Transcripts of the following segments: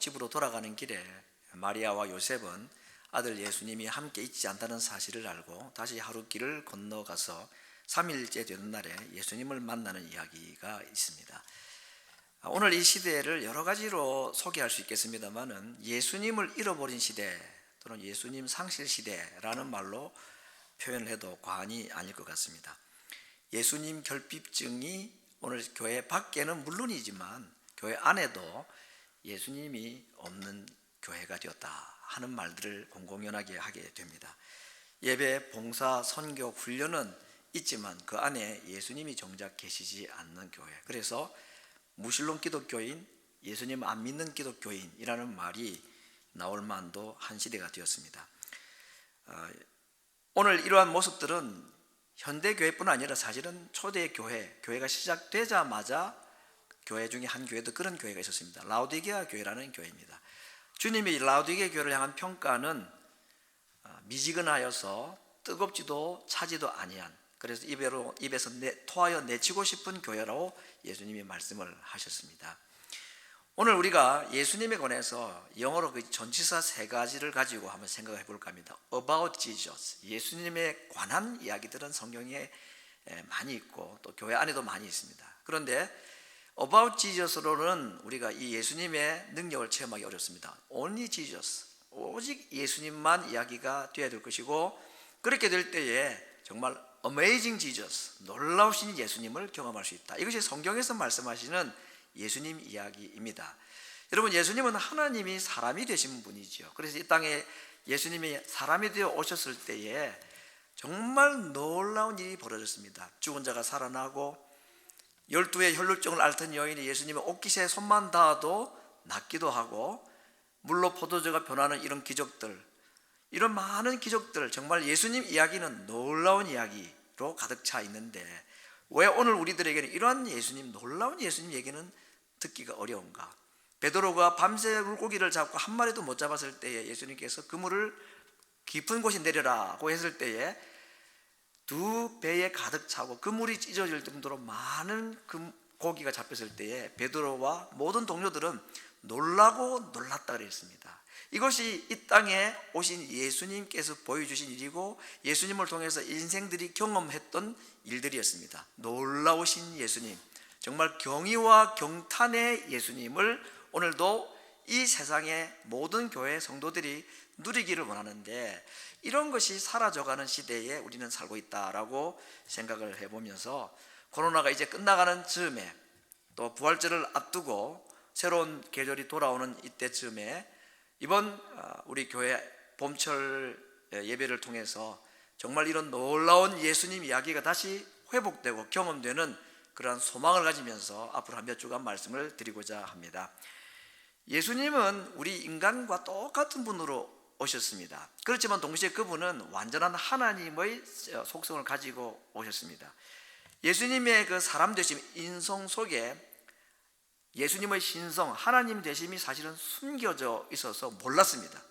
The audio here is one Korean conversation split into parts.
집으로 돌아가는 길에 마리아와 요셉은 아들 예수님이 함께 있지 않다는 사실을 알고 다시 하루길을 건너가서 3일째 되는 날에 예수님을 만나는 이야기가 있습니다. 오늘 이 시대를 여러 가지로 소개할 수 있겠습니다만은 예수님을 잃어버린 시대 또는 예수님 상실 시대라는 말로 표현을 해도 과언이 아닐 것 같습니다. 예수님 결핍증이 오늘 교회 밖에는 물론이지만 교회 안에도 예수님이 없는 교회가 되었다 하는 말들을 공공연하게 하게 됩니다. 예배, 봉사, 선교, 훈련은 있지만 그 안에 예수님이 정작 계시지 않는 교회, 그래서 무신론 기독교인, 예수님 안 믿는 기독교인이라는 말이 나올 만도 한 시대가 되었습니다. 오늘 이러한 모습들은 현대교회뿐 아니라 사실은 초대교회, 교회가 시작되자마자 교회 중에 한 교회도 그런 교회가 있었습니다. 라오디게아 교회라는 교회입니다. 주님이 라오디게아 교회를 향한 평가는 미지근하여서 뜨겁지도 차지도 아니한, 그래서 입에서 토하여 내치고 싶은 교회라고 예수님이 말씀을 하셨습니다. 오늘 우리가 예수님에 관해서 영어로 그 전치사 세 가지를 가지고 한번 생각해 볼까 합니다. About Jesus, 예수님에 관한 이야기들은 성경에 많이 있고 또 교회 안에도 많이 있습니다. 그런데 About Jesus로는 우리가 이 예수님의 능력을 체험하기 어렵습니다. Only Jesus, 오직 예수님만 이야기가 되어야 될 것이고, 그렇게 될 때에 정말 Amazing Jesus, 놀라우신 예수님을 경험할 수 있다. 이것이 성경에서 말씀하시는 예수님 이야기입니다. 여러분, 예수님은 하나님이 사람이 되신 분이죠. 그래서 이 땅에 예수님이 사람이 되어 오셨을 때에 정말 놀라운 일이 벌어졌습니다. 죽은 자가 살아나고 12의 혈루증을 앓던 여인이 예수님의 옷깃에 손만 닿아도 낫기도 하고, 물로 포도주가 변하는 이런 기적들, 이런 많은 기적들, 정말 예수님 이야기는 놀라운 이야기로 가득 차 있는데 왜 오늘 우리들에게는 이러한 예수님, 놀라운 예수님 얘기는 듣기가 어려운가? 베드로가 밤새 물고기를 잡고 한 마리도 못 잡았을 때에 예수님께서 그물을 깊은 곳에 내려라고 했을 때에 두 배에 가득 차고 그물이 찢어질 정도로 많은 고기가 잡혔을 때에 베드로와 모든 동료들은 놀라고 놀랐다 그랬습니다. 이것이 이 땅에 오신 예수님께서 보여주신 일이고 예수님을 통해서 인생들이 경험했던 일들이었습니다. 놀라우신 예수님, 정말 경의와 경탄의 예수님을 오늘도 이 세상의 모든 교회 성도들이 누리기를 원하는데, 이런 것이 사라져가는 시대에 우리는 살고 있다라고 생각을 해보면서 코로나가 이제 끝나가는 즈음에 또 부활절을 앞두고 새로운 계절이 돌아오는 이때쯤에 이번 우리 교회 봄철 예배를 통해서 정말 이런 놀라운 예수님 이야기가 다시 회복되고 경험되는 그러한 소망을 가지면서 앞으로 한 몇 주간 말씀을 드리고자 합니다. 예수님은 우리 인간과 똑같은 분으로 오셨습니다. 그렇지만 동시에 그분은 완전한 하나님의 속성을 가지고 오셨습니다. 예수님의 그 사람 되심, 인성 속에 예수님의 신성, 하나님 되심이 사실은 숨겨져 있어서 몰랐습니다.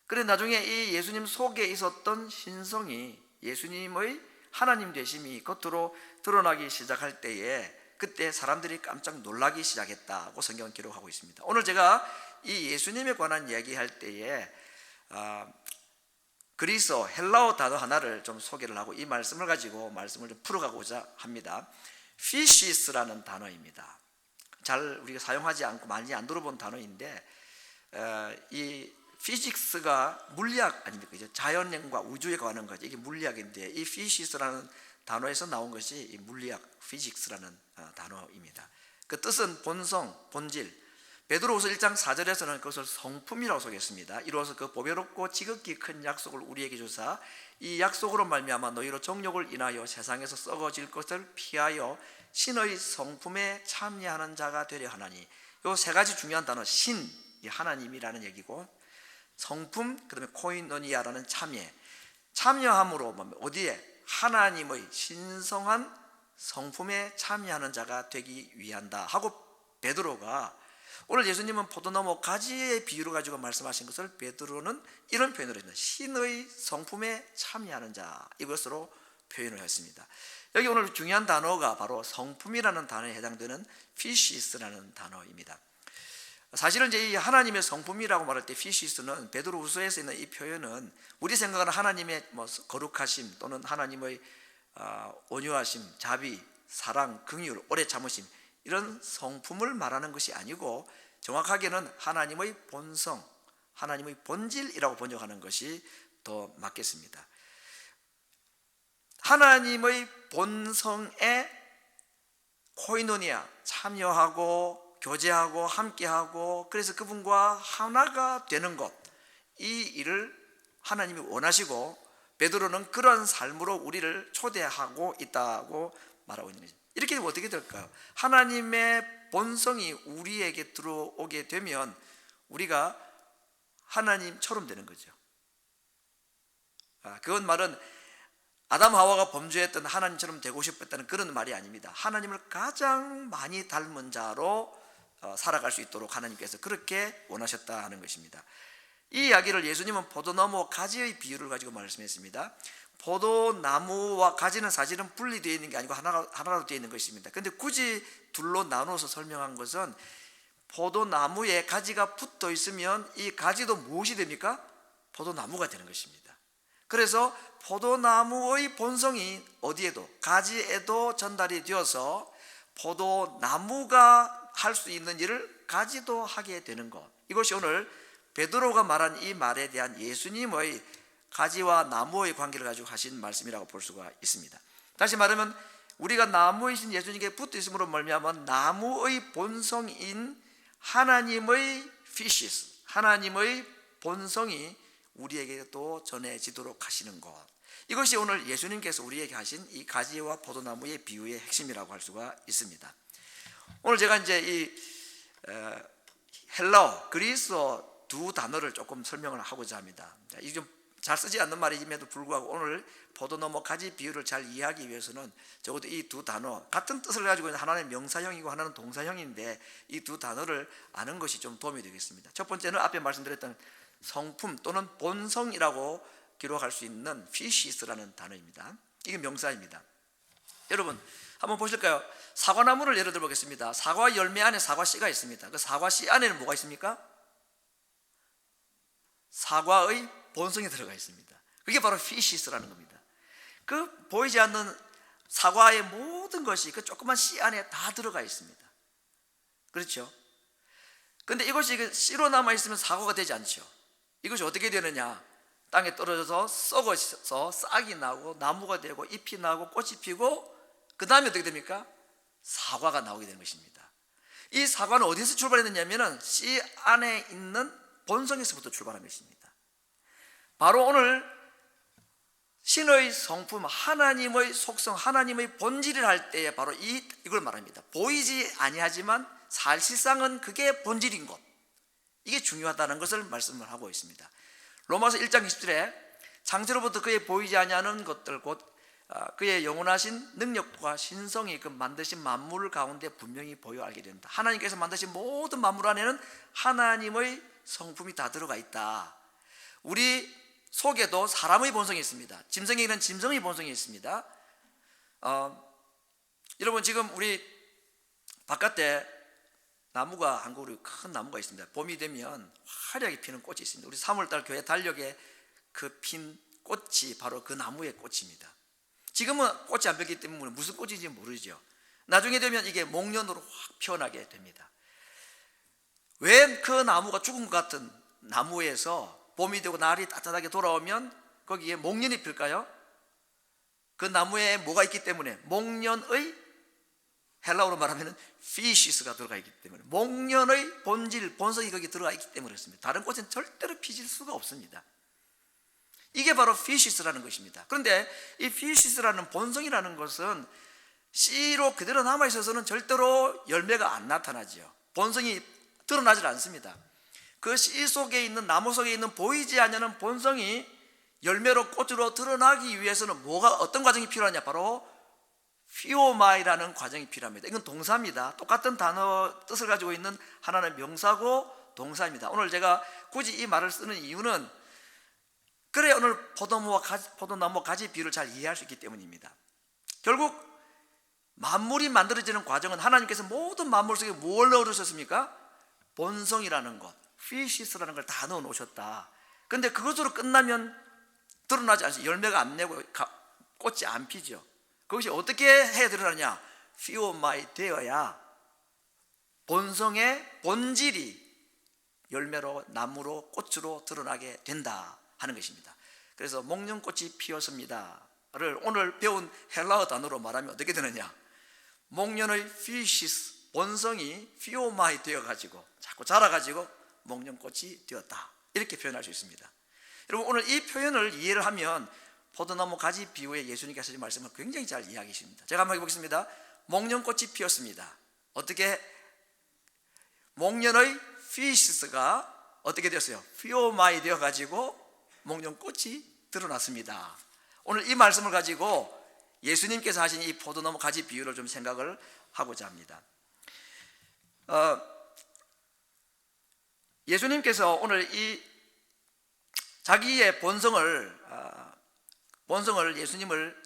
그런데 나중에 이 예수님 속에 있었던 신성이, 예수님의 하나님 되심이 겉으로 드러나기 시작할 때에 그때 사람들이 깜짝 놀라기 시작했다고 성경은 기록하고 있습니다. 오늘 제가 이 예수님에 관한 이야기할 때에 그리스어 헬라어 단어 하나를 좀 소개를 하고 이 말씀을 가지고 말씀을 좀 풀어가고자 합니다. 피시스라는 단어입니다. 잘 우리가 사용하지 않고 많이 안 들어본 단어인데 이 피직스가 물리학 아닙니까? 자연과 우주에 관한 거죠. 이게 물리학인데 이 피시스라는 단어에서 나온 것이 이 물리학 피직스라는 단어입니다. 그 뜻은 본성, 본질. 베드로후서 1장 4절에서는 그것을 성품이라고 소개했습니다. 이로써 그 보배롭고 지극히 큰 약속을 우리에게 주사 이 약속으로 말미암아 너희로 정욕을 인하여 세상에서 썩어질 것을 피하여 신의 성품에 참여하는 자가 되려 하나니, 이 세 가지 중요한 단어, 신, 하나님이라는 얘기고, 성품, 그 다음에 코이노니아라는 참여함으로 어디에? 하나님의 신성한 성품에 참여하는 자가 되기 위한다 하고 베드로가, 오늘 예수님은 포도나무 가지의 비유를 가지고 말씀하신 것을 베드로는 이런 표현을 했습니다. 신의 성품에 참여하는 자, 이것으로 표현을 했습니다. 여기 오늘 중요한 단어가 바로 성품이라는 단어에 해당되는 피시스라는 단어입니다. 사실은 이제 이 하나님의 성품이라고 말할 때 피시스는 베드로후서에서 있는 이 표현은 우리 생각하는 하나님의 뭐 거룩하심 또는 하나님의 온유하심, 자비, 사랑, 긍휼, 오래 참으심 이런 성품을 말하는 것이 아니고 정확하게는 하나님의 본성, 하나님의 본질이라고 번역하는 것이 더 맞겠습니다. 하나님의 본성에 코이노니아, 참여하고 교제하고 함께하고 그래서 그분과 하나가 되는 것, 이 일을 하나님이 원하시고 베드로는 그런 삶으로 우리를 초대하고 있다고 말하고 있는 거죠. 이렇게 되면 어떻게 될까요? 하나님의 본성이 우리에게 들어오게 되면 우리가 하나님처럼 되는 거죠. 그건 말은 아담 하와가 범죄했던 하나님처럼 되고 싶었다는 그런 말이 아닙니다. 하나님을 가장 많이 닮은 자로 살아갈 수 있도록 하나님께서 그렇게 원하셨다는 것입니다. 이 이야기를 예수님은 포도나무와 가지의 비유를 가지고 말씀했습니다. 포도나무와 가지는 사실은 분리되어 있는 게 아니고 하나로 되어 있는 것입니다. 그런데 굳이 둘로 나눠서 설명한 것은 포도나무에 가지가 붙어 있으면 이 가지도 무엇이 됩니까? 포도나무가 되는 것입니다. 그래서 포도나무의 본성이 어디에도 가지에도 전달이 되어서 포도나무가 할 수 있는 일을 가지도 하게 되는 것, 이것이 오늘 베드로가 말한 이 말에 대한 예수님의 가지와 나무의 관계를 가지고 하신 말씀이라고 볼 수가 있습니다. 다시 말하면 우리가 나무이신 예수님께 붙어 있음으로 말미암아 나무의 본성인 하나님의 피시스, 하나님의 본성이 우리에게 또 전해지도록 하시는 것, 이것이 오늘 예수님께서 우리에게 하신 이 가지와 포도나무의 비유의 핵심이라고 할 수가 있습니다. 오늘 제가 이제 이 헬라어, 그리스어 두 단어를 조금 설명을 하고자 합니다. 이게 좀 잘 쓰지 않는 말임에도 불구하고 오늘 포도나무 가지 비유를 잘 이해하기 위해서는 적어도 이 두 단어, 같은 뜻을 가지고 있는 하나는 명사형이고 하나는 동사형인데 이 두 단어를 아는 것이 좀 도움이 되겠습니다. 첫 번째는 앞에 말씀드렸던 성품 또는 본성이라고 기록할 수 있는 피시스라는 단어입니다. 이게 명사입니다. 여러분 한번 보실까요? 사과나무를 예를 들어 보겠습니다. 사과 열매 안에 사과 씨가 있습니다. 그 사과 씨 안에는 뭐가 있습니까? 사과의 본성이 들어가 있습니다. 그게 바로 피시스라는 겁니다. 그 보이지 않는 사과의 모든 것이 그 조그만 씨 안에 다 들어가 있습니다. 그렇죠? 그런데 이것이 씨로 남아 있으면 사과가 되지 않죠. 이것이 어떻게 되느냐? 땅에 떨어져서 썩어서 싹이 나고 나무가 되고 잎이 나고 꽃이 피고 그 다음에 어떻게 됩니까? 사과가 나오게 되는 것입니다. 이 사과는 어디서 출발했느냐면 씨 안에 있는 본성에서부터 출발한 것입니다. 바로 오늘 신의 성품, 하나님의 속성, 하나님의 본질을 할 때에 바로 이걸 말합니다. 보이지 아니하지만 사실상은 그게 본질인 것, 이게 중요하다는 것을 말씀을 하고 있습니다. 로마서 1장 20절에 창세로부터 그의 보이지 아니하는 것들 곧 그의 영원하신 능력과 신성이 그 만드신 만물 가운데 분명히 보여 알게 된다. 하나님께서 만드신 모든 만물 안에는 하나님의 성품이 다 들어가 있다. 우리 속에도 사람의 본성이 있습니다. 짐승에게는 짐승의 본성이 있습니다. 여러분 지금 우리 바깥에 나무가 한 그루 큰 나무가 있습니다. 봄이 되면 화려하게 피는 꽃이 있습니다. 우리 3월달 교회 달력에 그 핀 꽃이 바로 그 나무의 꽃입니다. 지금은 꽃이 안 폈기 때문에 무슨 꽃인지 모르죠. 나중에 되면 이게 목련으로 확 피어나게 됩니다. 왜 그 나무가 죽은 것 같은 나무에서 봄이 되고 날이 따뜻하게 돌아오면 거기에 목련이 필까요? 그 나무에 뭐가 있기 때문에, 목련의 헬라어로 말하면 피시스가 들어가 있기 때문에, 목련의 본질, 본성이 거기 들어가 있기 때문에 그렇습니다. 다른 꽃은 절대로 피질 수가 없습니다. 이게 바로 피시스라는 것입니다. 그런데 이 피시스라는 본성이라는 것은 씨로 그대로 남아있어서는 절대로 열매가 안 나타나죠. 본성이 드러나질 않습니다. 그 씨 속에 있는, 나무 속에 있는 보이지 않는 본성이 열매로 꽃으로 드러나기 위해서는 어떤 과정이 필요하냐? 바로 피오마이라는 과정이 필요합니다. 이건 동사입니다. 똑같은 단어 뜻을 가지고 있는 하나는 명사고 동사입니다. 오늘 제가 굳이 이 말을 쓰는 이유는 그래 오늘 포도나무 가지 비유를 잘 이해할 수 있기 때문입니다. 결국 만물이 만들어지는 과정은 하나님께서 모든 만물 속에 뭘 넣으셨습니까? 본성이라는 것, 피시스라는 걸 다 넣어 놓으셨다. 근데 그것으로 끝나면 드러나지 않죠. 열매가 안 내고 꽃이 안 피죠. 그것이 어떻게 해야 드러나냐? 피오마이 되어야 본성의 본질이 열매로, 나무로, 꽃으로 드러나게 된다 하는 것입니다. 그래서 목련꽃이 피었습니다를 오늘 배운 헬라어 단어로 말하면 어떻게 되느냐? 목련의 피시스, 본성이 피오마이 되어가지고 자꾸 자라가지고 목련꽃이 되었다, 이렇게 표현할 수 있습니다. 여러분, 오늘 이 표현을 이해를 하면 포도나무 가지 비유에 예수님께서 하신 말씀을 굉장히 잘 이해하십니다. 제가 한번 해보겠습니다. 목련꽃이 피었습니다. 어떻게? 목련의 피시스가 어떻게 되었어요? 피오마이 되어가지고 목련꽃이 드러났습니다. 오늘 이 말씀을 가지고 예수님께서 하신 이 포도나무 가지 비유를 좀 생각을 하고자 합니다. 예수님께서 오늘 이 자기의 본성을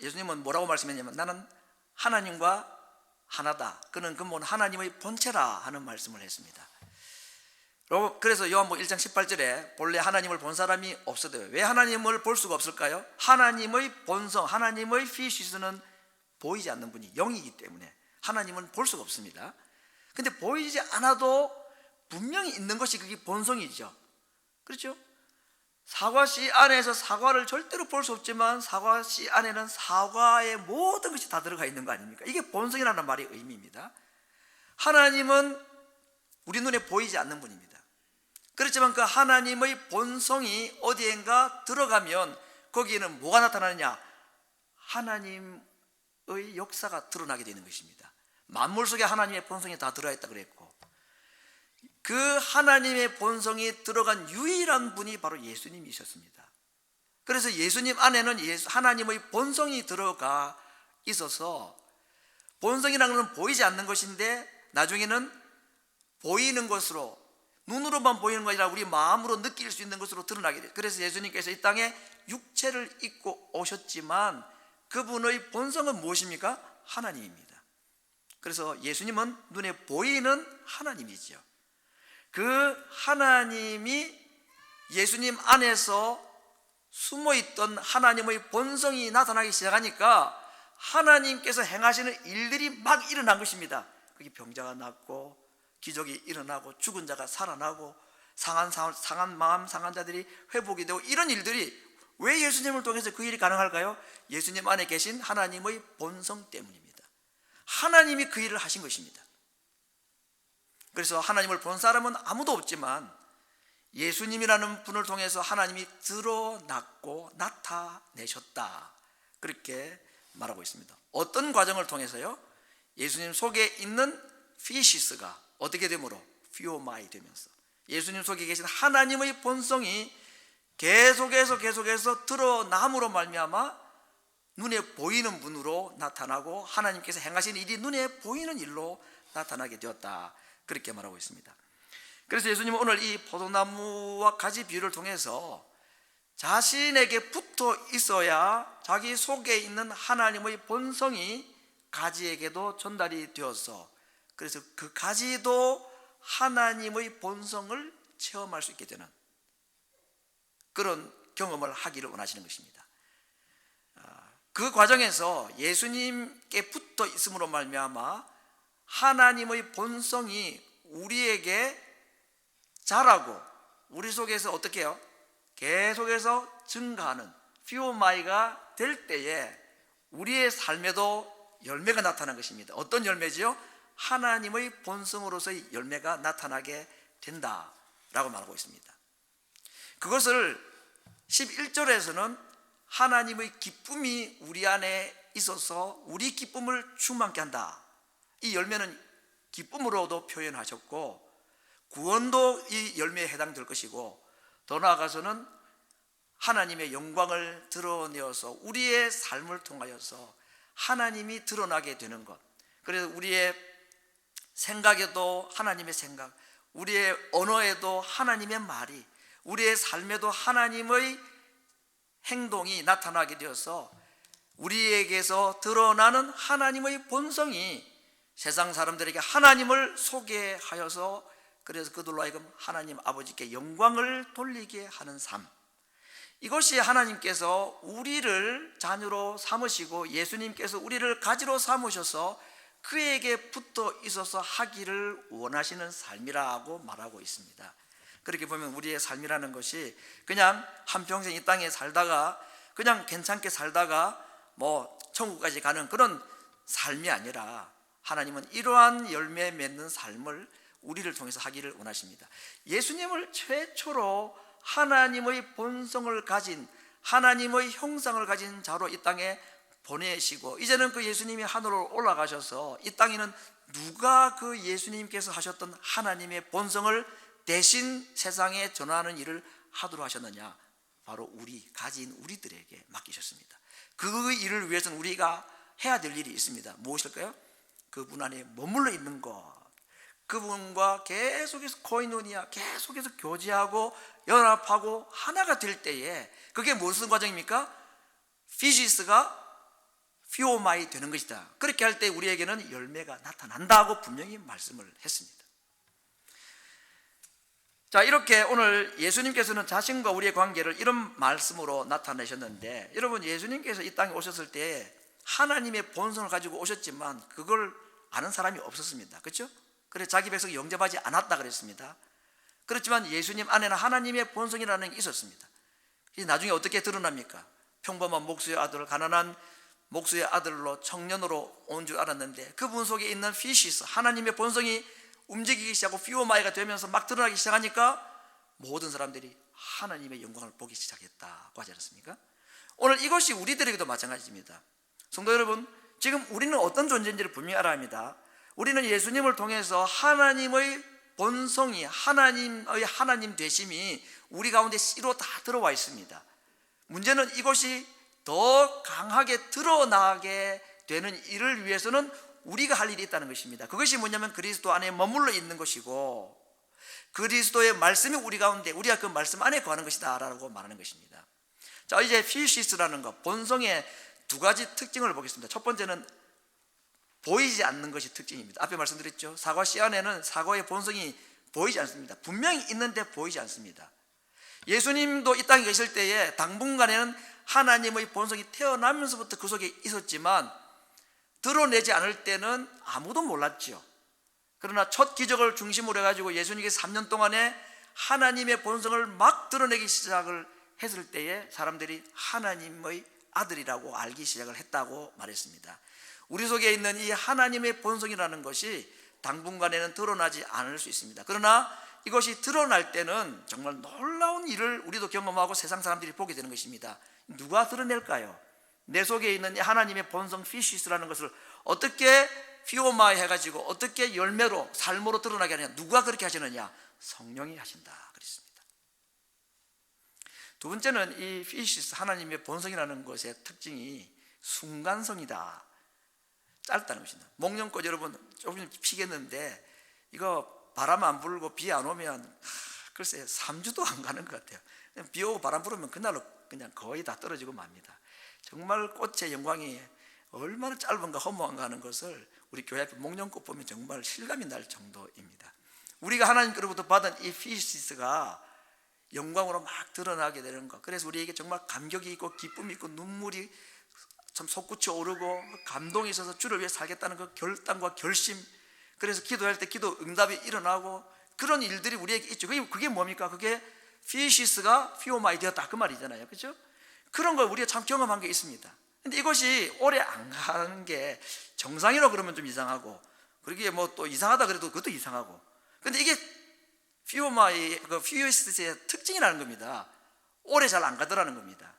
예수님은 뭐라고 말씀했냐면 나는 하나님과 하나다. 그는 근본 하나님의 본체라 하는 말씀을 했습니다. 그래서 요한복음 1장 18절에 본래 하나님을 본 사람이 없어도, 왜 하나님을 볼 수가 없을까요? 하나님의 본성, 하나님의 피시스는 보이지 않는 분이 영이기 때문에 하나님은 볼 수가 없습니다. 근데 보이지 않아도 분명히 있는 것이 그게 본성이죠. 그렇죠? 사과씨 안에서 사과를 절대로 볼 수 없지만 사과씨 안에는 사과의 모든 것이 다 들어가 있는 거 아닙니까? 이게 본성이라는 말의 의미입니다. 하나님은 우리 눈에 보이지 않는 분입니다. 그렇지만 그 하나님의 본성이 어디엔가 들어가면 거기에는 뭐가 나타나느냐? 하나님의 역사가 드러나게 되는 것입니다. 만물 속에 하나님의 본성이 다 들어있다 그랬고, 그 하나님의 본성이 들어간 유일한 분이 바로 예수님이셨습니다. 그래서 예수님 안에는 하나님의 본성이 들어가 있어서, 본성이라는 것은 보이지 않는 것인데 나중에는 보이는 것으로, 눈으로만 보이는 것이 아니라 우리 마음으로 느낄 수 있는 것으로 드러나게 돼요. 그래서 예수님께서 이 땅에 육체를 입고 오셨지만 그분의 본성은 무엇입니까? 하나님입니다. 그래서 예수님은 눈에 보이는 하나님이죠. 그 하나님이 예수님 안에서 숨어있던 하나님의 본성이 나타나기 시작하니까 하나님께서 행하시는 일들이 막 일어난 것입니다. 그게 병자가 낫고 기적이 일어나고 죽은 자가 살아나고 상한 마음 상한 자들이 회복이 되고, 이런 일들이 왜 예수님을 통해서 그 일이 가능할까요? 예수님 안에 계신 하나님의 본성 때문입니다. 하나님이 그 일을 하신 것입니다. 그래서 하나님을 본 사람은 아무도 없지만 예수님이라는 분을 통해서 하나님이 드러났고 나타내셨다, 그렇게 말하고 있습니다. 어떤 과정을 통해서요? 예수님 속에 있는 피시스가 어떻게 되므로? 피오마이 되면서 예수님 속에 계신 하나님의 본성이 계속해서 드러남으로 말미암아 눈에 보이는 분으로 나타나고 하나님께서 행하신 일이 눈에 보이는 일로 나타나게 되었다, 그렇게 말하고 있습니다. 그래서 예수님은 오늘 이 포도나무와 가지 비유를 통해서 자신에게 붙어 있어야 자기 속에 있는 하나님의 본성이 가지에게도 전달이 되어서, 그래서 그 가지도 하나님의 본성을 체험할 수 있게 되는 그런 경험을 하기를 원하시는 것입니다. 그 과정에서 예수님께 붙어 있음으로 말미암아 하나님의 본성이 우리에게 자라고 우리 속에서 어떻게 해요? 계속해서 증가하는 피오마이가 될 때에 우리의 삶에도 열매가 나타나는 것입니다. 어떤 열매지요? 하나님의 본성으로서의 열매가 나타나게 된다라고 말하고 있습니다. 그것을 11절에서는 하나님의 기쁨이 우리 안에 있어서 우리 기쁨을 충만케 한다, 이 열매는 기쁨으로도 표현하셨고 구원도 이 열매에 해당될 것이고, 더 나아가서는 하나님의 영광을 드러내어서 우리의 삶을 통하여서 하나님이 드러나게 되는 것, 그래서 우리의 생각에도 하나님의 생각, 우리의 언어에도 하나님의 말이, 우리의 삶에도 하나님의 행동이 나타나게 되어서 우리에게서 드러나는 하나님의 본성이 세상 사람들에게 하나님을 소개하여서 그래서 그들로 하여금 하나님 아버지께 영광을 돌리게 하는 삶, 이것이 하나님께서 우리를 자녀로 삼으시고 예수님께서 우리를 가지로 삼으셔서 그에게 붙어 있어서 하기를 원하시는 삶이라고 말하고 있습니다. 그렇게 보면 우리의 삶이라는 것이 그냥 한평생 이 땅에 살다가 그냥 괜찮게 살다가 뭐 천국까지 가는 그런 삶이 아니라 하나님은 이러한 열매 맺는 삶을 우리를 통해서 하기를 원하십니다. 예수님을 최초로 하나님의 본성을 가진, 하나님의 형상을 가진 자로 이 땅에 보내시고, 이제는 그 예수님이 하늘로 올라가셔서 이 땅에는 누가 그 예수님께서 하셨던 하나님의 본성을 대신 세상에 전하는 일을 하도록 하셨느냐? 바로 가진 우리들에게 맡기셨습니다. 그 일을 위해서는 우리가 해야 될 일이 있습니다. 무엇일까요? 그분 안에 머물러 있는 것, 그분과 계속해서 코이노니아, 계속해서 교제하고 연합하고 하나가 될 때에, 그게 무슨 과정입니까? 피시스가 피오마이 되는 것이다. 그렇게 할 때 우리에게는 열매가 나타난다고 분명히 말씀을 했습니다. 자, 이렇게 오늘 예수님께서는 자신과 우리의 관계를 이런 말씀으로 나타내셨는데, 여러분, 예수님께서 이 땅에 오셨을 때 하나님의 본성을 가지고 오셨지만 그걸 아는 사람이 없었습니다. 그렇죠? 그래서 자기 백성을 영접하지 않았다 그랬습니다. 그렇지만 예수님 안에는 하나님의 본성이라는 게 있었습니다. 나중에 어떻게 드러납니까? 평범한 목수의 아들, 가난한 목수의 아들로 청년으로 온 줄 알았는데 그분 속에 있는 피시스, 하나님의 본성이 움직이기 시작하고 피오마이가 되면서 막 드러나기 시작하니까 모든 사람들이 하나님의 영광을 보기 시작했다고 하지 않았습니까? 오늘 이것이 우리들에게도 마찬가지입니다. 성도 여러분, 지금 우리는 어떤 존재인지를 분명히 알아야 합니다. 우리는 예수님을 통해서 하나님의 본성이, 하나님의 하나님 되심이 우리 가운데 씨로 다 들어와 있습니다. 문제는 이것이 더 강하게 드러나게 되는 일을 위해서는 우리가 할 일이 있다는 것입니다. 그것이 뭐냐면 그리스도 안에 머물러 있는 것이고, 그리스도의 말씀이 우리 가운데, 우리가 그 말씀 안에 거하는 것이다 라고 말하는 것입니다. 자, 이제 피시스라는 것, 본성의 두 가지 특징을 보겠습니다. 첫 번째는 보이지 않는 것이 특징입니다. 앞에 말씀드렸죠. 사과 씨 안에는 사과의 본성이 보이지 않습니다. 분명히 있는데 보이지 않습니다. 예수님도 이 땅에 계실 때에 당분간에는 하나님의 본성이 태어나면서부터 그 속에 있었지만 드러내지 않을 때는 아무도 몰랐죠. 그러나 첫 기적을 중심으로 해가지고 예수님께서 3년 동안에 하나님의 본성을 막 드러내기 시작을 했을 때에 사람들이 하나님의 아들이라고 알기 시작을 했다고 말했습니다. 우리 속에 있는 이 하나님의 본성이라는 것이 당분간에는 드러나지 않을 수 있습니다. 그러나 이것이 드러날 때는 정말 놀라운 일을 우리도 경험하고 세상 사람들이 보게 되는 것입니다. 누가 드러낼까요? 내 속에 있는 하나님의 본성 피시스라는 것을 어떻게 피오마이 해가지고 어떻게 열매로 삶으로 드러나게 하느냐? 누가 그렇게 하시느냐? 성령이 하신다 그랬습니다. 두 번째는 이 피시스, 하나님의 본성이라는 것의 특징이 순간성이다, 짧다는 것입니다. 목련꽃 여러분 조금 피겠는데 이거 바람 안 불고 비 안 오면 글쎄 3주도 안 가는 것 같아요. 비 오고 바람 불으면 그날로 그냥 거의 다 떨어지고 맙니다. 정말 꽃의 영광이 얼마나 짧은가 허무한가 하는 것을 우리 교회 앞에 목련꽃 보면 정말 실감이 날 정도입니다. 우리가 하나님께로부터 받은 이 피시스가 영광으로 막 드러나게 되는 것, 그래서 우리에게 정말 감격이 있고 기쁨이 있고 눈물이 참 솟구쳐 오르고 감동이 있어서 주를 위해 살겠다는 그 결단과 결심, 그래서 기도할 때 기도 응답이 일어나고 그런 일들이 우리에게 있죠. 그게 뭡니까? 그게 피시스가 피오마이 되었다 그 말이잖아요. 그렇죠? 그런 걸 우리가 참 경험한 게 있습니다. 근데 이것이 오래 안 가는 게 정상이라고 그러면 좀 이상하고, 그러기에 뭐 또 이상하다 그래도 그것도 이상하고, 근데 이게 피오마이, 그 피시스의 특징이라는 겁니다. 오래 잘 안 가더라는 겁니다.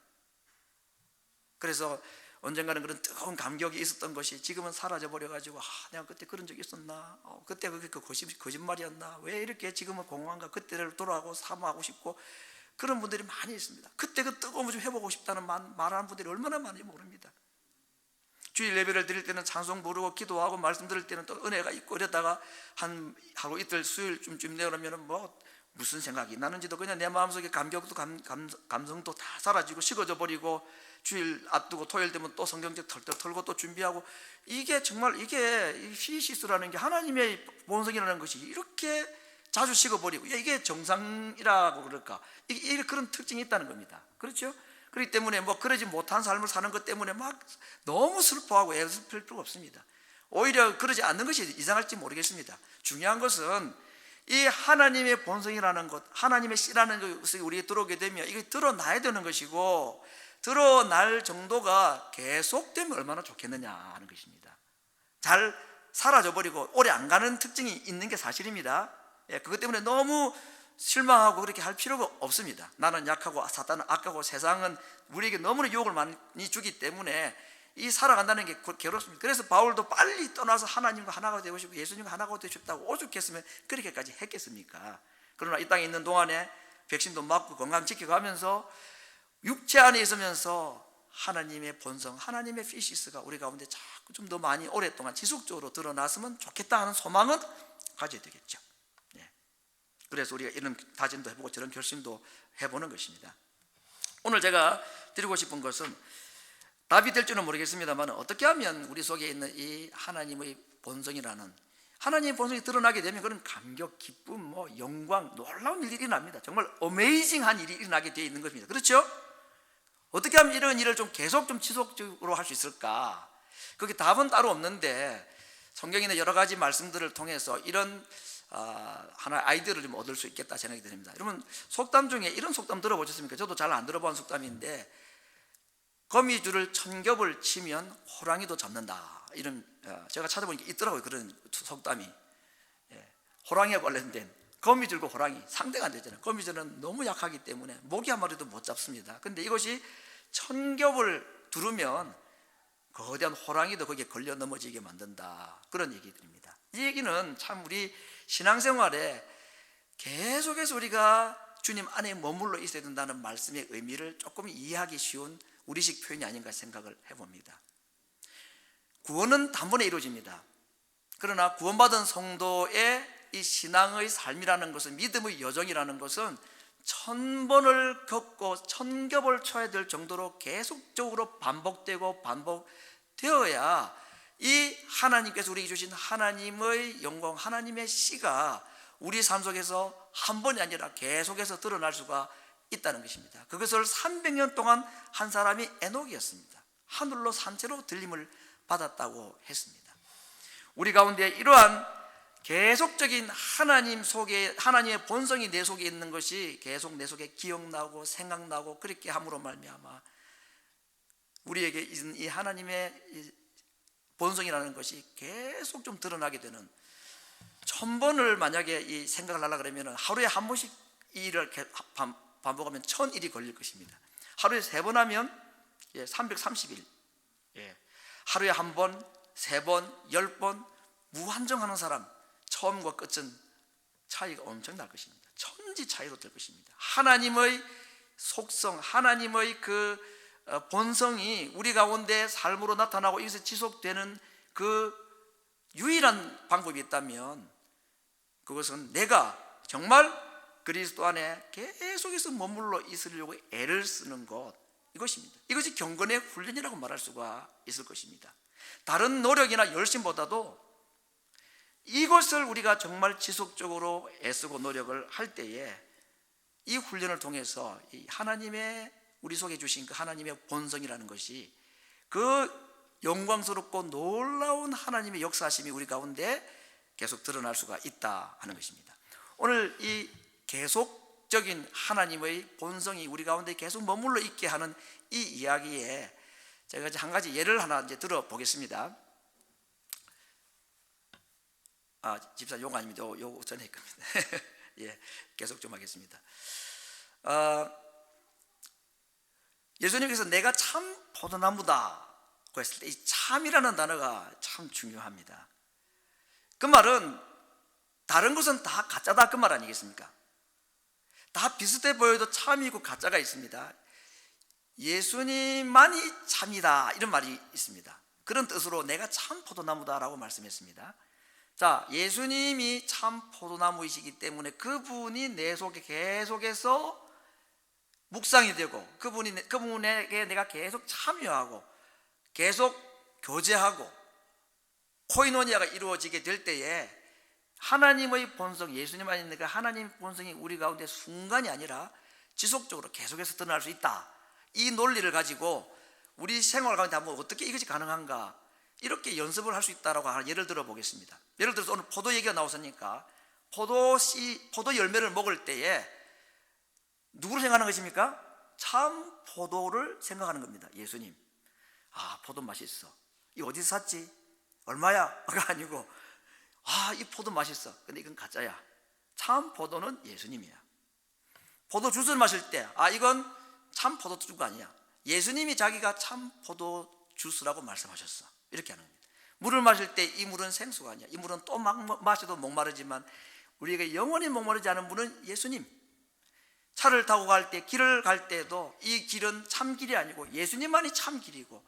그래서 언젠가는 그런 뜨거운 감격이 있었던 것이 지금은 사라져 버려가지고 내가 그때 그런 적이 있었나, 그때 그게 거짓말이었나, 왜 이렇게 지금은 공허한가, 그때를 돌아가고 사모하고 싶고, 그런 분들이 많이 있습니다. 그때 그 뜨거움을 좀 해보고 싶다는 말하는 분들이 얼마나 많은지 모릅니다. 주일 예배를 드릴 때는 찬송 부르고 기도하고 말씀 들을 때는 또 은혜가 있고, 이러다가 한 하루 이틀 수요일쯤 되면 뭐 무슨 생각이 나는지도 그냥 내 마음속에 감격도 감성도 다 사라지고 식어져 버리고, 주일 앞두고 토요일 되면 또 성경책 털털 털고 또 준비하고, 이게 정말 이게 이 피시스라는 게 하나님의 본성이라는 것이 이렇게 자주 식어버리고, 이게 정상이라고 그럴까? 이게 그런 특징이 있다는 겁니다. 그렇죠? 그렇기 때문에 뭐 그러지 못한 삶을 사는 것 때문에 막 너무 슬퍼하고 애쓸 필요가 없습니다. 오히려 그러지 않는 것이 이상할지 모르겠습니다. 중요한 것은 이 하나님의 본성이라는 것, 하나님의 씨라는 것이 우리에게 들어오게 되면 이게 드러나야 되는 것이고, 드러날 정도가 계속되면 얼마나 좋겠느냐 하는 것입니다. 잘 사라져버리고 오래 안 가는 특징이 있는 게 사실입니다. 그것 때문에 너무 실망하고 그렇게 할 필요가 없습니다. 나는 약하고 사탄은 악하고 세상은 우리에게 너무나 유혹을 많이 주기 때문에 이 살아간다는 게 괴롭습니다. 그래서 바울도 빨리 떠나서 하나님과 하나가 되고 싶고 예수님과 하나가 되고 싶다고 오죽했으면 그렇게까지 했겠습니까? 그러나 이 땅에 있는 동안에 백신도 맞고 건강 지켜가면서 육체 안에 있으면서 하나님의 본성, 하나님의 피시스가 우리 가운데 자꾸 좀 더 많이 오랫동안 지속적으로 드러났으면 좋겠다 하는 소망은 가져야 되겠죠. 그래서 우리가 이런 다짐도 해보고 저런 결심도 해보는 것입니다. 오늘 제가 드리고 싶은 것은 답이 될 줄은 모르겠습니다만, 어떻게 하면 우리 속에 있는 이 하나님의 본성이라는, 하나님의 본성이 드러나게 되면 그런 감격, 기쁨, 뭐 영광, 놀라운 일이 일어납니다. 정말 어메이징한 일이 일어나게 되어 있는 것입니다. 그렇죠? 어떻게 하면 이런 일을 좀 계속 좀 지속적으로 할 수 있을까? 그게 답은 따로 없는데, 성경에 여러 가지 말씀들을 통해서 이런 하나의 아이디어를 좀 얻을 수 있겠다 생각이 듭니다. 여러분, 속담 중에 이런 속담 들어보셨습니까? 저도 잘 안 들어본 속담인데, 거미줄을 1000겹을 치면 호랑이도 잡는다, 이런 제가 찾아보니까 있더라고요. 그런 속담이. 호랑이와 관련된, 거미줄과 호랑이 상대가 안 되잖아요. 거미줄은 너무 약하기 때문에 모기 한 마리도 못 잡습니다. 근데 이것이 1000겹을 두르면 거대한 호랑이도 거기에 걸려 넘어지게 만든다, 그런 얘기들입니다. 이 얘기는 참 우리 신앙생활에 계속해서 우리가 주님 안에 머물러 있어야 된다는 말씀의 의미를 조금 이해하기 쉬운 우리식 표현이 아닌가 생각을 해봅니다. 구원은 단번에 이루어집니다. 그러나 구원받은 성도의 이 신앙의 삶이라는 것은, 믿음의 여정이라는 것은 1000번을 겪고 1000겹을 쳐야 될 정도로 계속적으로 반복되고 반복되어야 이 하나님께서 우리에게 주신 하나님의 영광, 하나님의 씨가 우리 삶 속에서 한 번이 아니라 계속해서 드러날 수가 있다는 것입니다. 그것을 300년 동안 한 사람이 에녹이었습니다. 하늘로 산채로 들림을 받았다고 했습니다. 우리 가운데 이러한 계속적인 하나님 속에, 하나님의 본성이 내 속에 있는 것이 계속 내 속에 기억나고 생각나고 그렇게 함으로 말미암아 우리에게 있는 이 하나님의 본성이라는 것이 계속 좀 드러나게 되는, 1000번을 만약에 이 생각을 하려 그러면 하루에 한 번씩 이 일을 반복하면 1000일이 걸릴 것입니다. 하루에 3번 하면 330일, 하루에 한 번, 3번, 10번 무한정하는 사람, 처음과 끝은 차이가 엄청 날 것입니다. 천지 차이로 될 것입니다. 하나님의 속성, 하나님의 그 본성이 우리 가운데 삶으로 나타나고 여기서 지속되는 그 유일한 방법이 있다면, 그것은 내가 정말 그리스도 안에 계속해서 머물러 있으려고 애를 쓰는 것, 이것입니다. 이것이 경건의 훈련이라고 말할 수가 있을 것입니다. 다른 노력이나 열심보다도 이것을 우리가 정말 지속적으로 애쓰고 노력을 할 때에 이 훈련을 통해서 이 하나님의 우리 속에 주신 그 하나님의 본성이라는 것이, 그 영광스럽고 놀라운 하나님의 역사하심이 우리 가운데 계속 드러날 수가 있다 하는 것입니다. 오늘 이 계속적인 하나님의 본성이 우리 가운데 계속 머물러 있게 하는 이 이야기에 제가 이제 한 가지 예를 하나 이제 들어보겠습니다. 집사 요거 아닙니다. 요거 전에 겁니다. 계속 좀 하겠습니다. 예수님께서 내가 참 포도나무다고 했을 때 이 참이라는 단어가 참 중요합니다. 그 말은 다른 것은 다 가짜다, 그 말 아니겠습니까? 다 비슷해 보여도 참이 있고 가짜가 있습니다. 예수님만이 참이다, 이런 말이 있습니다. 그런 뜻으로 내가 참 포도나무다라고 말씀했습니다. 자, 예수님이 참 포도나무이시기 때문에 그분이 내 속에 계속해서 묵상이 되고 그분에게 내가 계속 참여하고 계속 교제하고 코이노니아가 이루어지게 될 때에 하나님의 본성, 예수님 안에 있는 그 하나님 본성이 우리 가운데 순간이 아니라 지속적으로 계속해서 드러날 수 있다. 이 논리를 가지고 우리 생활 가운데 한번 어떻게 이것이 가능한가, 이렇게 연습을 할 수 있다라고 하는 예를 들어 보겠습니다. 예를 들어서 오늘 포도 얘기가 나왔으니까 포도 열매를 먹을 때에 누구를 생각하는 것입니까? 참 포도를 생각하는 겁니다. 예수님. 아, 포도 맛있어. 이 어디서 샀지? 얼마야?가 아니고, 아, 이 포도 맛있어. 근데 이건 가짜야. 참 포도는 예수님이야. 포도 주스를 마실 때, 아, 이건 참 포도 주스가 아니야. 예수님이 자기가 참 포도 주스라고 말씀하셨어. 이렇게 하는 겁니다. 물을 마실 때 이 물은 생수가 아니야. 이 물은 또 막 마셔도 목마르지만 우리에게 영원히 목마르지 않은 물은 예수님. 차를 타고 갈 때, 길을 갈 때도 이 길은 참 길이 아니고 예수님만이 참 길이고,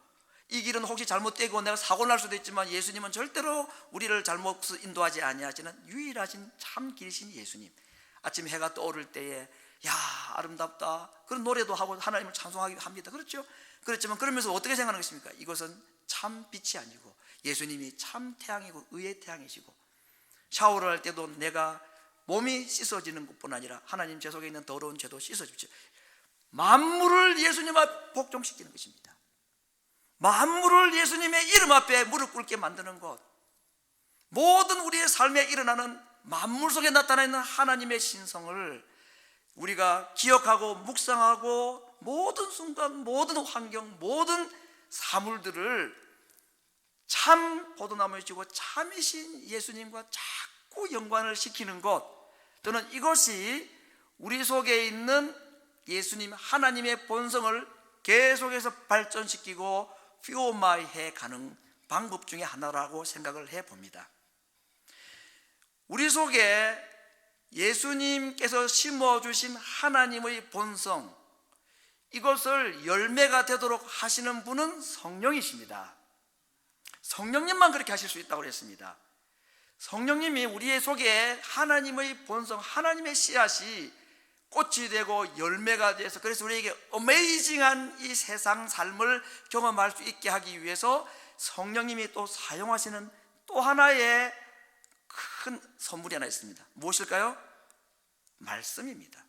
이 길은 혹시 잘못되고 내가 사고 날 수도 있지만 예수님은 절대로 우리를 잘못 인도하지 아니하시는 유일하신 참 길이신 예수님. 아침 해가 떠오를 때에 야, 아름답다, 그런 노래도 하고 하나님을 찬송하기도 합니다. 그렇죠? 그렇지만 그러면서 어떻게 생각하는 것입니까? 이것은 참 빛이 아니고 예수님이 참 태양이고 의의 태양이시고, 샤워를 할 때도 내가 몸이 씻어지는 것뿐 아니라 하나님 제 속에 있는 더러운 죄도 씻어주십시오. 만물을 예수님 앞에 복종시키는 것입니다. 만물을 예수님의 이름 앞에 무릎 꿇게 만드는 것, 모든 우리의 삶에 일어나는 만물 속에 나타나 있는 하나님의 신성을 우리가 기억하고 묵상하고, 모든 순간, 모든 환경, 모든 사물들을 참 포도나무이시고 참이신 예수님과 자꾸 연관을 시키는 것, 또는 이것이 우리 속에 있는 예수님 하나님의 본성을 계속해서 발전시키고 퓨어마이해 가는 방법 중에 하나라고 생각을 해봅니다. 우리 속에 예수님께서 심어주신 하나님의 본성, 이것을 열매가 되도록 하시는 분은 성령이십니다. 성령님만 그렇게 하실 수 있다고 그랬습니다. 성령님이 우리의 속에 하나님의 본성, 하나님의 씨앗이 꽃이 되고 열매가 돼서, 그래서 우리에게 어메이징한 이 세상 삶을 경험할 수 있게 하기 위해서 성령님이 또 사용하시는 또 하나의 큰 선물이 하나 있습니다. 무엇일까요? 말씀입니다.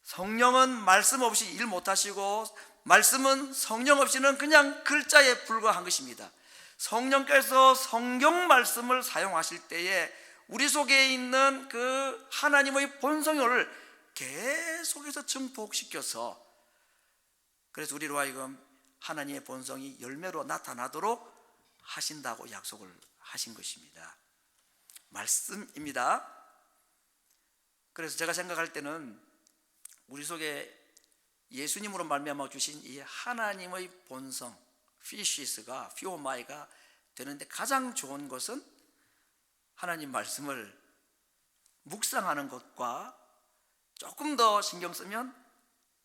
성령은 말씀 없이 일 못하시고, 말씀은 성령 없이는 그냥 글자에 불과한 것입니다. 성령께서 성경 말씀을 사용하실 때에 우리 속에 있는 그 하나님의 본성을 계속해서 증폭시켜서, 그래서 우리로 하여금 하나님의 본성이 열매로 나타나도록 하신다고 약속을 하신 것입니다. 말씀입니다. 그래서 제가 생각할 때는 우리 속에 예수님으로 말미암아 주신 이 하나님의 본성, 피시스가, 피오마이가 되는데 가장 좋은 것은 하나님 말씀을 묵상하는 것과 조금 더 신경 쓰면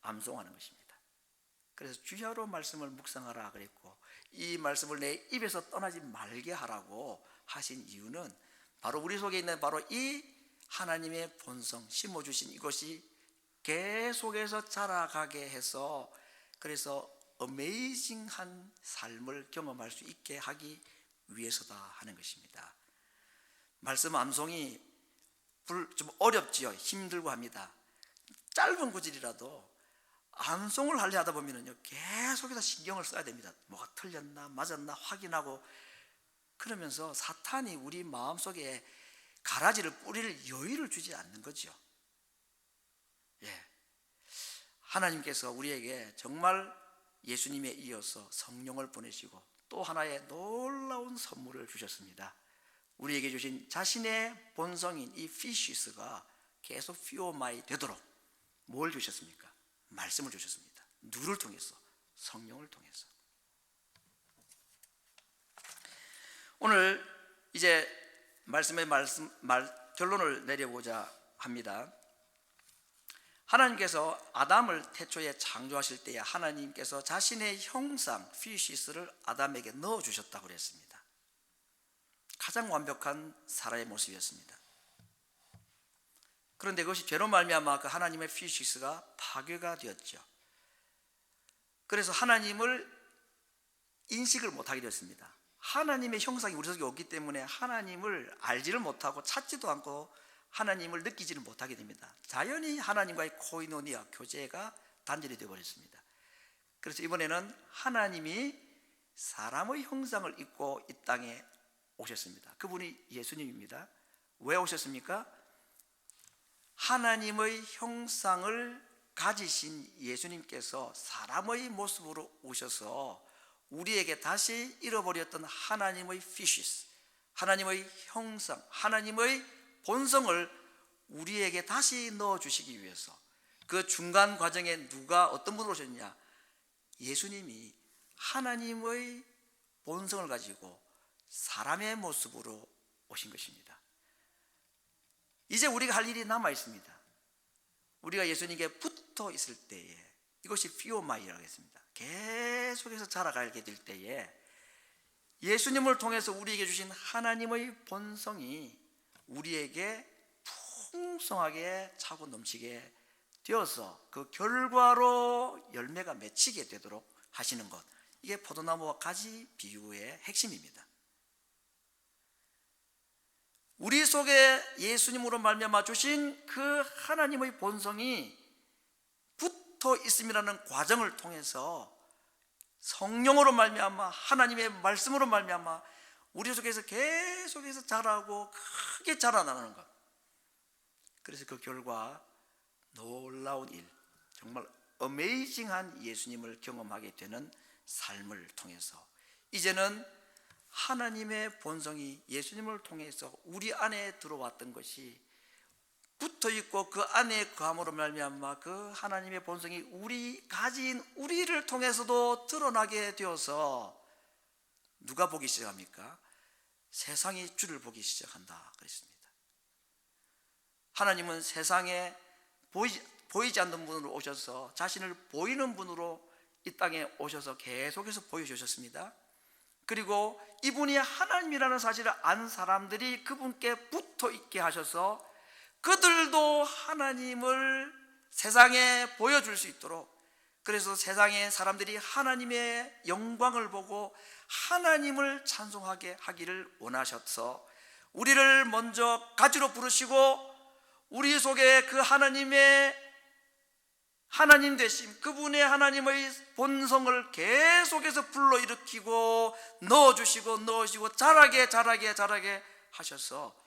암송하는 것입니다. 그래서 주야로 말씀을 묵상하라 그랬고, 이 말씀을 내 입에서 떠나지 말게 하라고 하신 이유는 바로 우리 속에 있는 바로 이 하나님의 본성, 심어주신 이것이 계속해서 자라가게 해서, 그래서 어메이징한 삶을 경험할 수 있게 하기 위해서다 하는 것입니다. 말씀 암송이 좀 어렵지요. 힘들고 합니다. 짧은 구절이라도 암송을 하려 하다 보면요, 계속해서 신경을 써야 됩니다. 뭐가 틀렸나 맞았나 확인하고, 그러면서 사탄이 우리 마음속에 가라지를 뿌릴 여유를 주지 않는 거죠. 예. 하나님께서 우리에게 정말 예수님에 이어서 성령을 보내시고 또 하나의 놀라운 선물을 주셨습니다. 우리에게 주신 자신의 본성인 이 피시스가 계속 피오마이 되도록 뭘 주셨습니까? 말씀을 주셨습니다. 누를 통해서? 성령을 통해서. 오늘 이제 말씀의 결론을 내려보자 합니다. 하나님께서 아담을 태초에 창조하실 때에 하나님께서 자신의 형상 피시스를 아담에게 넣어주셨다고 그랬습니다. 가장 완벽한 사람의 모습이었습니다. 그런데 그것이 죄로 말미암아 그 하나님의 피시스가 파괴가 되었죠. 그래서 하나님을 인식을 못하게 되었습니다. 하나님의 형상이 우리 속에 없기 때문에 하나님을 알지를 못하고 찾지도 않고 하나님을 느끼지를 못하게 됩니다. 자연히 하나님과의 코이노니아, 교제가 단절이 되어버렸습니다. 그래서 이번에는 하나님이 사람의 형상을 입고 이 땅에 오셨습니다. 그분이 예수님입니다. 왜 오셨습니까? 하나님의 형상을 가지신 예수님께서 사람의 모습으로 오셔서 우리에게 다시 잃어버렸던 하나님의 피시스, 하나님의 형상, 하나님의 본성을 우리에게 다시 넣어주시기 위해서 그 중간 과정에 누가 어떤 분으로 오셨냐? 예수님이 하나님의 본성을 가지고 사람의 모습으로 오신 것입니다. 이제 우리가 할 일이 남아 있습니다. 우리가 예수님께 붙어 있을 때에, 이것이 피오마이라고 했습니다. 계속해서 자라가게 될 때에 예수님을 통해서 우리에게 주신 하나님의 본성이 우리에게 풍성하게 차고 넘치게 되어서 그 결과로 열매가 맺히게 되도록 하시는 것, 이게 포도나무와 가지 비유의 핵심입니다. 우리 속에 예수님으로 말미암아 주신 그 하나님의 본성이 붙어 있음이라는 과정을 통해서 성령으로 말미암아 하나님의 말씀으로 말미암아 우리 속에서 계속해서 자라고 크게 자라나는 것. 그래서 그 결과 놀라운 일, 정말 어메이징한 예수님을 경험하게 되는 삶을 통해서 이제는 하나님의 본성이 예수님을 통해서 우리 안에 들어왔던 것이 붙어있고 그 안에 거함으로 말미암아 그 하나님의 본성이 우리 가진 우리를 통해서도 드러나게 되어서 누가 보기 시작합니까? 세상이 주를 보기 시작한다 그랬습니다. 하나님은 세상에 보이지 않는 분으로 오셔서 자신을 보이는 분으로 이 땅에 오셔서 계속해서 보여주셨습니다. 그리고 이분이 하나님이라는 사실을 안 사람들이 그분께 붙어 있게 하셔서 그들도 하나님을 세상에 보여줄 수 있도록, 그래서 세상의 사람들이 하나님의 영광을 보고 하나님을 찬송하게 하기를 원하셔서 우리를 먼저 가지로 부르시고 우리 속에 그 하나님의 하나님 되심, 그분의 하나님의 본성을 계속해서 불러일으키고 넣어주시고 자라게 하셔서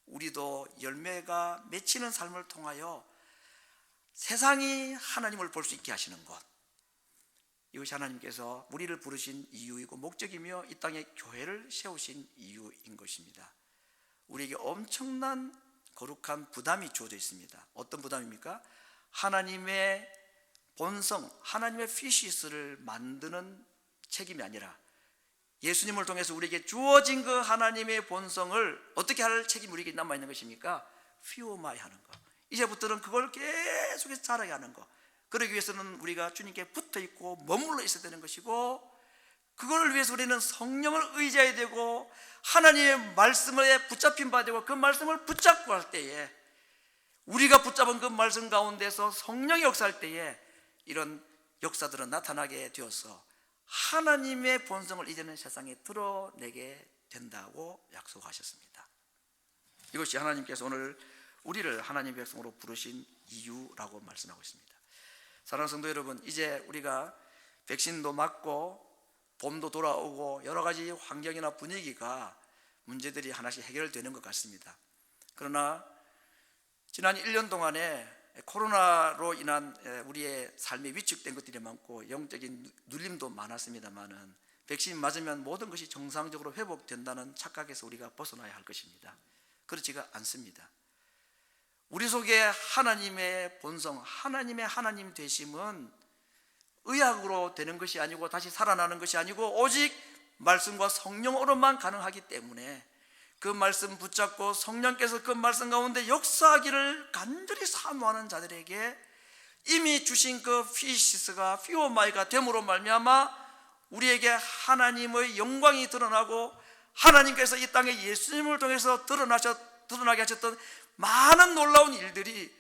우리도 열매가 맺히는 삶을 통하여 세상이 하나님을 볼 수 있게 하시는 것, 이것이 하나님께서 우리를 부르신 이유이고 목적이며 이 땅에 교회를 세우신 이유인 것입니다. 우리에게 엄청난 거룩한 부담이 주어져 있습니다. 어떤 부담입니까? 하나님의 본성, 하나님의 피시스를 만드는 책임이 아니라 예수님을 통해서 우리에게 주어진 그 하나님의 본성을 어떻게 할 책임이 우리에게 남아있는 것입니까? 피오마이 하는 것. 이제부터는 그걸 계속해서 자라게 하는 것. 그러기 위해서는 우리가 주님께 붙어있고 머물러 있어야 되는 것이고, 그걸 위해서 우리는 성령을 의지해야 되고 하나님의 말씀에 붙잡힌 바 되고 그 말씀을 붙잡고 할 때에, 우리가 붙잡은 그 말씀 가운데서 성령이 역사할 때에 이런 역사들은 나타나게 되어서 하나님의 본성을 이제는 세상에 드러내게 된다고 약속하셨습니다. 이것이 하나님께서 오늘 우리를 하나님의 백성으로 부르신 이유라고 말씀하고 있습니다. 사랑하는 성도 여러분, 이제 우리가 백신도 맞고 봄도 돌아오고 여러 가지 환경이나 분위기가 문제들이 하나씩 해결되는 것 같습니다. 그러나 지난 1년 동안에 코로나로 인한 우리의 삶이 위축된 것들이 많고 영적인 눌림도 많았습니다만은 백신 맞으면 모든 것이 정상적으로 회복된다는 착각에서 우리가 벗어나야 할 것입니다. 그렇지가 않습니다. 우리 속에 하나님의 본성, 하나님의 하나님 되심은 의학으로 되는 것이 아니고 다시 살아나는 것이 아니고 오직 말씀과 성령으로만 가능하기 때문에 그 말씀 붙잡고 성령께서 그 말씀 가운데 역사하기를 간절히 사모하는 자들에게 이미 주신 그 피시스가 피오마이가 됨으로 말미암아 우리에게 하나님의 영광이 드러나고 하나님께서 이 땅에 예수님을 통해서 드러나게 하셨던 많은 놀라운 일들이,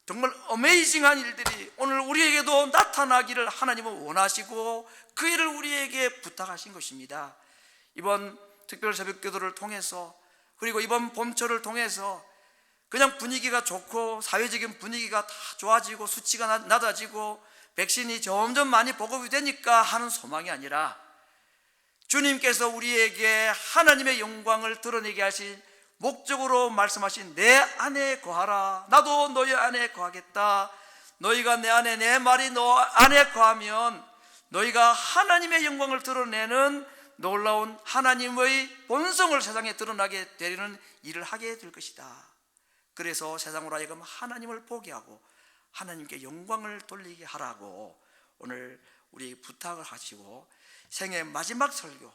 정말 어메이징한 일들이 오늘 우리에게도 나타나기를 하나님은 원하시고 그 일을 우리에게 부탁하신 것입니다. 이번 특별 새벽기도를 통해서 그리고 이번 봄철을 통해서 그냥 분위기가 좋고 사회적인 분위기가 다 좋아지고 수치가 낮아지고 백신이 점점 많이 보급이 되니까 하는 소망이 아니라 주님께서 우리에게 하나님의 영광을 드러내게 하신 목적으로 말씀하신 내 안에 거하라. 나도 너희 안에 거하겠다. 너희가 내 안에, 내 말이 너 안에 거하면 너희가 하나님의 영광을 드러내는 놀라운 하나님의 본성을 세상에 드러나게 되는 일을 하게 될 것이다. 그래서 세상으로 하여금 하나님을 보게 하고 하나님께 영광을 돌리게 하라고 오늘 우리 부탁을 하시고, 생애 마지막 설교,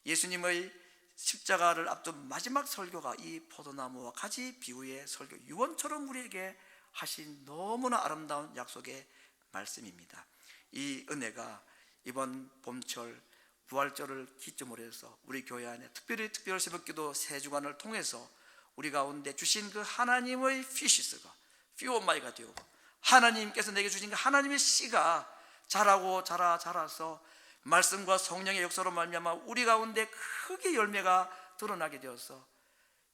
예수님의 십자가를 앞둔 마지막 설교가 이 포도나무와 가지 비유의 설교 유언처럼 우리에게 하신 너무나 아름다운 약속의 말씀입니다. 이 은혜가 이번 봄철 부활절을 기점으로 해서 우리 교회 안에 특별히 특별 새벽기도 세 주간을 통해서 우리 가운데 주신 그 하나님의 피시스가 피오마이가 되고 하나님께서 내게 주신 그 하나님의 씨가 자라서 말씀과 성령의 역사로 말미암아 우리 가운데 크게 열매가 드러나게 되어서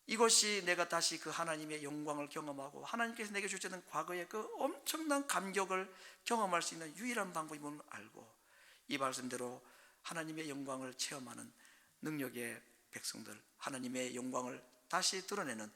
이것이 내가 다시 그 하나님의 영광을 경험하고 하나님께서 내게 주시는 과거의 그 엄청난 감격을 경험할 수 있는 유일한 방법임을 알고 이 말씀대로 하나님의 영광을 체험하는 능력의 백성들, 하나님의 영광을 다시 드러내는